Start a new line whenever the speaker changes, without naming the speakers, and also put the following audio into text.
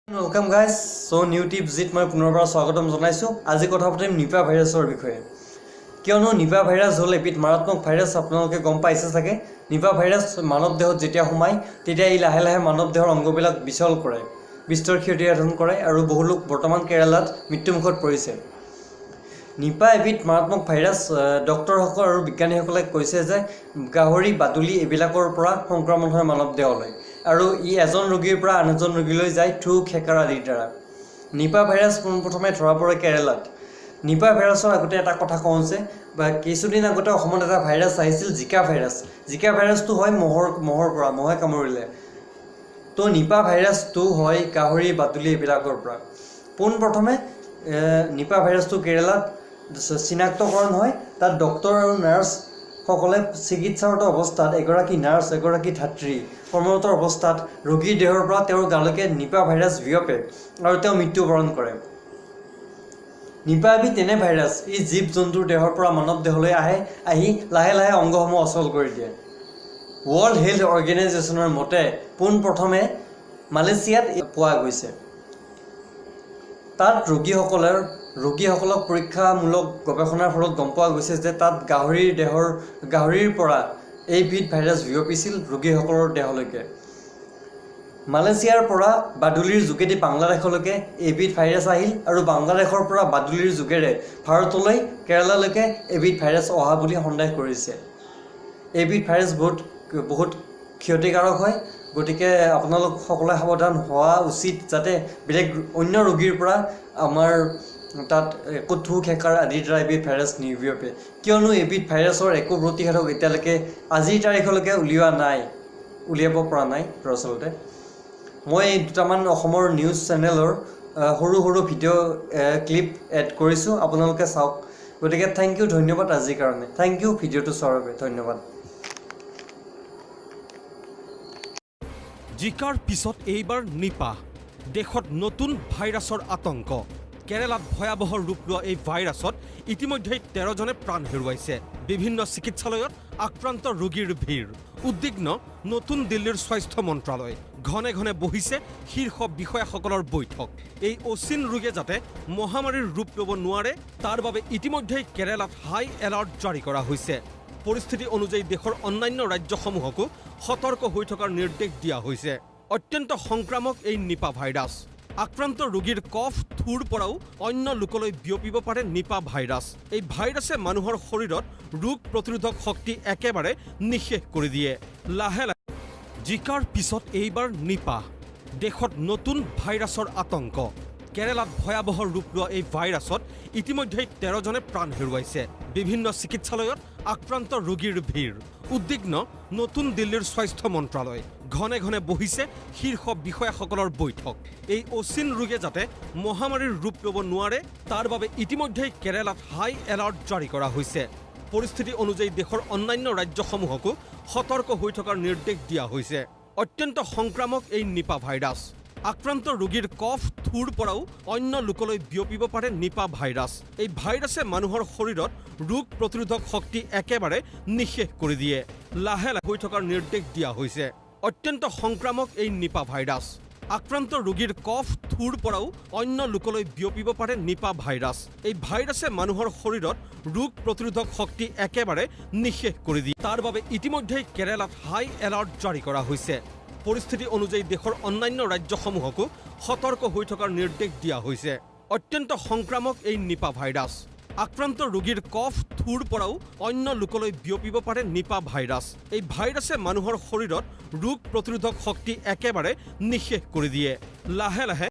Welcome guys, so new tips মই পুনৰবাৰ স্বাগতম জনাইছো। আজি কথা পাতিম নিপা ভাইৰাছৰ বিষয়ে। কিয়নো নিপা ভাইৰাছ হ'ল এবিধ মাৰাত্মক ভাইৰাছ, আপোনালোকে গম পাইছে চাগে। নিপা ভাইৰাছ মানৱ দেহত যেতিয়া সোমায় তেতিয়া ই লাহে লাহে মানৱ দেহৰ অংগবিলাক বিচল কৰে, বিস্তৰ ক্ষতি সাধন কৰে আৰু বহু লোক বৰ্তমান কেৰালাত মৃত্যুমুখত পৰিছে। নিপা এবিধ মাৰাত্মক ভাইৰাছ। ডক্টৰসকল আৰু বিজ্ঞানীসকলে কৈছে যে গাহৰি, বাদুলি এইবিলাকৰ পৰা সংক্ৰমণ হয় মানৱ দেহলৈ আৰু ই এজন ৰোগীৰ পৰা আন এজন ৰোগীলৈ যায় থু, খেকাৰ আদিৰ দ্বাৰা। নিপা ভাইৰাছ পোনপ্ৰথমে ধৰা পৰে কেৰালাত। নিপা ভাইৰাছৰ আগতে এটা কথা কওঁ যে কিছুদিন আগতে অসমত এটা ভাইৰাছ আহিছিল, জিকা ভাইৰাছ। জিকা ভাইৰাছটো হয় মহৰ পৰা, মহে কামুৰিলে। তো নিপা ভাইৰাছটো হয় গাহৰি, বাদুলি এইবিলাকৰ পৰা। পোনপ্ৰথমে নিপা ভাইৰাছটো কেৰালাত চিনাক্তকৰণ হয়। তাত ডক্টৰ আৰু নাৰ্ছসকলে চিকিৎসাৰত অৱস্থাত এগৰাকী নাৰ্ছ, এগৰাকী ধাত্ৰী কৰ্মৰত অৱস্থাত ৰোগীৰ দেহৰ পৰা তেওঁৰ গালৈকে নিপা ভাইৰাছ বিয়পে আৰু তেওঁ মৃত্যুবৰণ কৰে। নিপা এবিধ তেনে ভাইৰাছ, ই জীৱ জন্তুৰ দেহৰ পৰা মানৱ দেহলৈ আহি লাহে লাহে অংগসমূহ অচল কৰি দিয়ে। ৱৰ্ল্ড হেল্থ অৰ্গেনাইজেশ্যনৰ মতে পোনপ্ৰথমে মালয়েছিয়াত পোৱা গৈছে। তাত ৰোগীসকলক পৰীক্ষামূলক গৱেষণাৰ ফলত গম পোৱা গৈছে যে তাত গাহৰিৰ পৰা এইবিধ ভাইৰাছ বিয়পিছিল ৰোগীসকলৰ দেহলৈকে। মালয়েছিয়াৰ পৰা বাদুলিৰ যোগেদি বাংলাদেশলৈকে এইবিধ ভাইৰাছ আহিল আৰু বাংলাদেশৰ পৰা বাদুলিৰ যোগেৰে ভাৰতলৈ, কেৰালালৈকে এইবিধ ভাইৰাছ অহা বুলি সন্দেহ কৰিছে। এইবিধ ভাইৰাছ বহুত ক্ষতিকাৰক হয়, গতিকে আপোনালোক সকলোৱে সাৱধান হোৱা উচিত যাতে বেলেগ অন্য ৰোগীৰ পৰা আমাৰ তাত একো থু, খেকাৰ আদিৰ দ্বাৰা এবিধ ভাইৰাছ নিবিয়পে। কিয়নো এইবিধ ভাইৰাছৰ একো প্ৰতিষেধক এতিয়ালৈকে আজিৰ তাৰিখলৈকে উলিয়াব পৰা নাই দৰাচলতে। মই দুটামান অসমৰ নিউজ চেনেলৰ সৰু সৰু ভিডিঅ' ক্লিপ এড কৰিছোঁ, আপোনালোকে চাওক। গতিকে থেংক ইউ, ধন্যবাদ আজিৰ কাৰণে। থেংক ইউ ভিডিঅ'টো চোৱাৰ বাবে, ধন্যবাদ।
জিকাৰ পিছত এইবাৰ নিপা, দেশত নতুন ভাইৰাছৰ আতংক। কেৰালাত ভয়াৱহ ৰূপ লোৱা এই ভাইৰাছত ইতিমধ্যে 13 জনে প্ৰাণ হেৰুৱাইছে। বিভিন্ন চিকিৎসালয়ত আক্ৰান্ত ৰোগীৰ ভিৰ। উদ্বিগ্ন নতুন দিল্লীৰ স্বাস্থ্য মন্ত্ৰালয়। ঘনে ঘনে বহিছে শীৰ্ষ বিষয়াসকলৰ বৈঠক। এই অচিন ৰোগে যাতে মহামাৰীৰ ৰূপ ল'ব নোৱাৰে তাৰ বাবে ইতিমধ্যে কেৰালাত হাই এলাৰ্ট জাৰি কৰা হৈছে। পৰিস্থিতি অনুযায়ী দেশৰ অন্যান্য ৰাজ্যসমূহকো সতৰ্ক হৈ থকাৰ নিৰ্দেশ দিয়া হৈছে। অত্যন্ত সংক্ৰামক এই নিপা ভাইৰাছ। আক্ৰান্ত ৰোগীৰ কফ, থুৰ পৰাও অন্য লোকলৈ বিয়পিব পাৰে নিপা ভাইৰাছ। এই ভাইৰাছে মানুহৰ শৰীৰত ৰোগ প্ৰতিৰোধক শক্তি একেবাৰে নিঃশেষ কৰি দিয়ে। লাহে লাহে জিকাৰ পিছত এইবাৰ নিপা, দেশত নতুন ভাইৰাছৰ আতংক। কেৰালাত ভয়াৱহ ৰূপ লোৱা এই ভাইৰাছত ইতিমধ্যে 13 জনে প্ৰাণ হেৰুৱাইছে। বিভিন্ন চিকিৎসালয়ত আক্ৰান্ত ৰোগীৰ ভিৰ। উদ্বিগ্ন নতুন দিল্লীৰ স্বাস্থ্য মন্ত্ৰালয়। ঘনে ঘনে বহিছে শীৰ্ষ বিষয়াসকলৰ বৈঠক। এই অচিন ৰোগে যাতে মহামাৰীৰ ৰূপ ল'ব নোৱাৰে তাৰ বাবে ইতিমধ্যে কেৰালাত হাই এলাৰ্ট জাৰি কৰা হৈছে। পৰিস্থিতি অনুযায়ী দেশৰ অন্যান্য ৰাজ্যসমূহকো সতৰ্ক হৈ থকাৰ নিৰ্দেশ দিয়া হৈছে। অত্যন্ত সংক্ৰামক এই নিপা ভাইৰাছ। আক্ৰান্ত ৰোগীৰ কফ, থুৰ পৰাও অন্য লোকলৈ বিয়পিব পাৰে নিপা ভাইৰাছ। এই ভাইৰাছে মানুহৰ শৰীৰত ৰোগ প্ৰতিৰোধক শক্তি একেবাৰে নিঃশেষ কৰি দিয়ে। লাহে লাহে হৈ থকাৰ নিৰ্দেশ দিয়া হৈছে। অত্যন্ত সংক্ৰামক এই নিপা ভাইৰাছ। আক্ৰান্ত ৰোগীৰ কফ, থুৰ পৰাও অন্য লোকলৈ বিয়পিব পাৰে নিপা ভাইৰাছ। এই ভাইৰাছে মানুহৰ শৰীৰত ৰোগ প্ৰতিৰোধক শক্তি একেবাৰে নিঃশেষ কৰি দিয়ে। তাৰ বাবে ইতিমধ্যে কেৰালাত হাই এলাৰ্ট জাৰি কৰা হৈছে। পৰিস্থিতি অনুযায়ী দেশৰ অন্যান্য ৰাজ্যসমূহকো সতৰ্ক হৈ থকাৰ নিৰ্দেশ দিয়া হৈছে। অত্যন্ত সংক্ৰামক এই নিপা ভাইৰাছ। আক্ৰান্ত ৰোগীৰ কফ, থুৰ পৰাও অন্য লোকলৈ বিয়পিব পাৰে নিপা ভাইৰাছ। এই ভাইৰাছে মানুহৰ শৰীৰত ৰোগ প্ৰতিৰোধক শক্তি একেবাৰে নিঃশেষ কৰি দিয়ে। লাহে লাহে